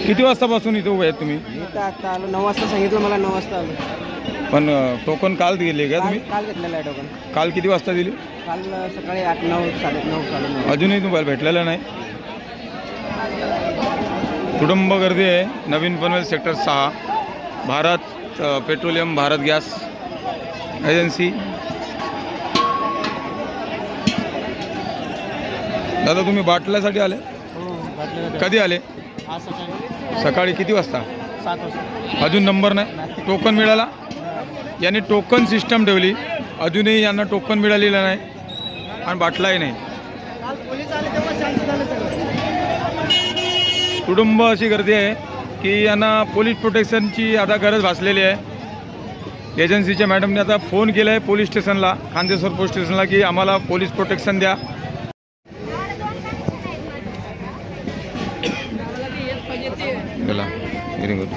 किती वाजतापासून इथे उभे आहेत तुम्ही? मी तर आता आलो 9 वाजता, सांगितलं मला 9 वाजता आलो. पण टोकन काल दिले का तुम्ही? काल घेतलेलं आहे टोकन. काल किती वाजता दिली? काल सकाळी 8, 9, 9:30, 9:30. अजूनही तुम्हाला भेटलेलं नाही? कुटुंब गर्दी आहे. नवीन Panvel sector 6 Bharat petroleum Bharat gas agency. दादा तुम्ही बाटल्यासाठी आले? कधी आले? सकाळी किती वाजता? 7 वाजता. अजून नंबर नाही, टोकन मिळाला? यांनी टोकन सिस्टम ठेवली, अजूनही यांना टोकन मिळालेलं नाही आणि बाटलाही नाही. काल पोलीस आले तेव्हा शांत झालं सगळं. कुटुंब अशी गर्दी आहे की यांना पोलीस प्रोटेक्शनची आता गरज भासलेली आहे. एजन्सीच्या मॅडमने आता फोन केला आहे पोलीस स्टेशनला, खांदेश्वर पोलीस स्टेशनला, की आम्हाला पोलीस प्रोटेक्शन द्या. चला व्हेरी गुड.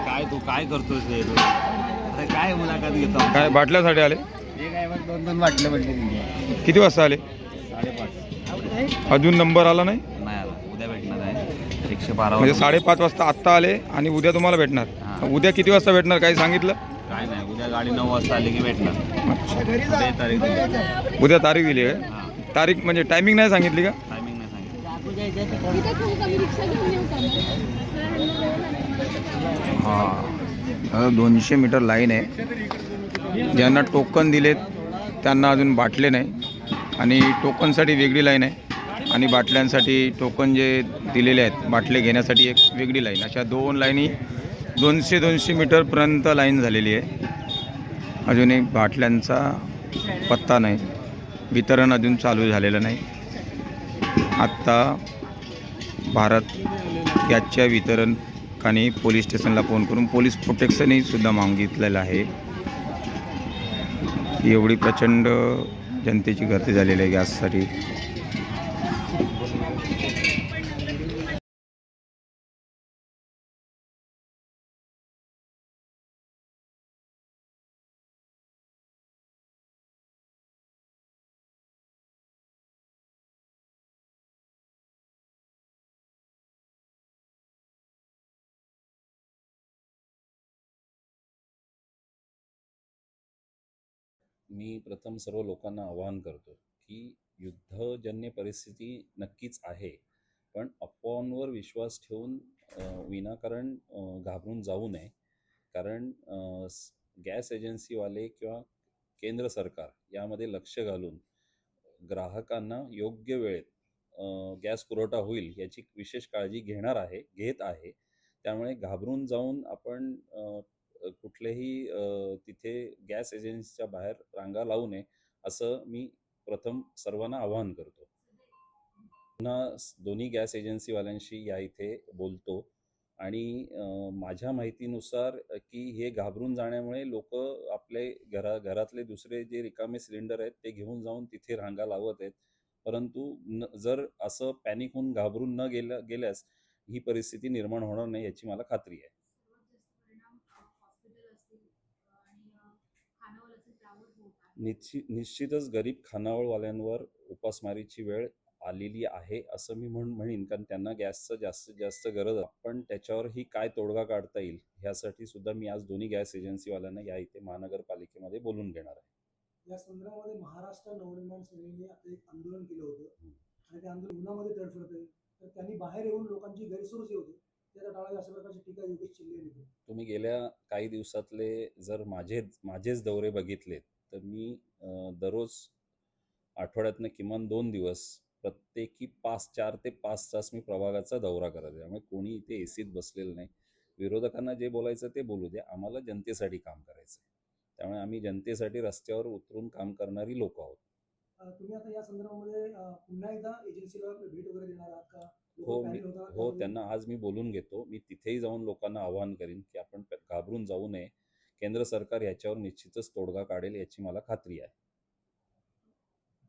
काय तू काय करतोस रे? अरे काय मुलाखत घेतो? काय बाटल्यासाठी आले? हे काय मग 2-2 वाटलं म्हणजे. किती वाजता आले? 5:30 अजून नंबर आला नाही? नाही आला. उद्या भेटणार आहे 112. म्हणजे 5:30 वाजता आत्ता आले आणि उद्या तुम्हाला भेटणार. उद्या किती वाजता भेटणार काही सांगितलं? काय नाही, उद्या गाडी 9 वाजता आली की भेटणार. उद्या तारीख दिली. उद्या तारीख दिली आहे? हां, तारीख म्हणजे टायमिंग नाही सांगितली का? टायमिंग नाही सांगितलं. हां, 200 मीटर लाईन आहे. ज्यांना टोकन दिलेत त्यांना अजून बाटले नाही आणि टोकनसाठी वेगळी लाईन आहे आणि बाटल्यांसाठी टोकन जे दिलेले आहेत बाटले घेण्यासाठी एक वेगळी लाईन. अशा 2 लाईनी 200 मीटरपर्यंत लाईन झालेली आहे. अजून एक बाटल्यांचा पत्ता नाही, वितरण अजून चालू झालेलं नाही. आत्ता भारत गॅसच्या वितरकाने पोलीस स्टेशनला फोन करून पोलीस प्रोटेक्शनही सुद्धा मागितलेलं आहे. एवढी प्रचंड जनतेची गर्दी झालेली आहे गॅससाठी. मी प्रथम सर्व लोकांना आवाहन करतो की युद्धजन्य परिस्थिती नक्कीच आहे, पण अफवांवर विश्वास ठेवून विनाकारण घाबरून जाऊ नये. कारण गॅस एजन्सीवाले किंवा केंद्र सरकार यामध्ये लक्ष घालून ग्राहकांना योग्य वेळेत गॅस पुरवठा होईल याची विशेष काळजी घेत आहे. त्यामुळे घाबरून जाऊन आपण कुठलेही तिथे गॅस एजन्सीच्या बाहेर रांगा लावू नये, असं मी प्रथम सर्वांना आवाहन करतो. पुन्हा दोन्ही गॅस एजन्सीवाल्यांशी या इथे बोलतो आणि माझ्या माहितीनुसार की हे घाबरून जाण्यामुळे लोक आपले घरातले दुसरे जे रिकामे सिलेंडर आहेत ते घेऊन जाऊन तिथे रांगा लावत आहेत. परंतु जर असं पॅनिक होऊन घाबरून न गेल्यास ही परिस्थिती निर्माण होणार नाही याची मला खात्री आहे. निश्चितच गरीब खानावळवाल्यांवर उपासमारीची वेळ आलेली आहे असं मी म्हणेन, कारण त्यांना गॅसचं जास्तीत जास्त गरज आहे. पण त्याच्यावरही काय तोडगा काढता येईल ह्यासाठी सुद्धा मी आज दोन्ही गॅस एजन्सीवाल्यांना या इथे महानगरपालिकेमध्ये बोलून घेणार आहे. या संदर्भामध्ये महाराष्ट्र नवनिर्माण सेनेने आता एक आंदोलन केलं होतं आणि त्या आंदोलन उन्हामध्ये तडफडत आहे, तर त्यांनी बाहेर येऊन लोकांची गैरसोय होते त्याचा टाळावी अशा प्रकारची टीका योगेश चिल्ले यांनी केली. तुम्ही गेल्या काही दिवसातले जर माझेच दौरे बघितलेत तर मी दररोज आठवड्यातनं किमान 2 दिवस प्रत्येकी 4 ते 5 तास मी प्रभागाचा दौरा करत आहे. त्यामुळे कोणी इथे एसीत बसलेलं नाही. विरोधकांना जे बोलायचं ते बोलू द्या, आम्हाला जनतेसाठी काम करायचं आहे. त्यामुळे आम्ही जनतेसाठी रस्त्यावर उतरून काम करणारी लोक आहोत. तुम्ही आता या संदर्भामध्ये पुन्हा एकदा एजन्सीला भेट वगैरे देणार आहात का? हो, त्यांना आज मी बोलून घेतो. मी तिथेही जाऊन लोकांना आवाहन करीन की आपण घाबरून जाऊ नये. केंद्र सरकार याच्यावर निश्चितच तोडगा काढेल याची मला खात्री आहे.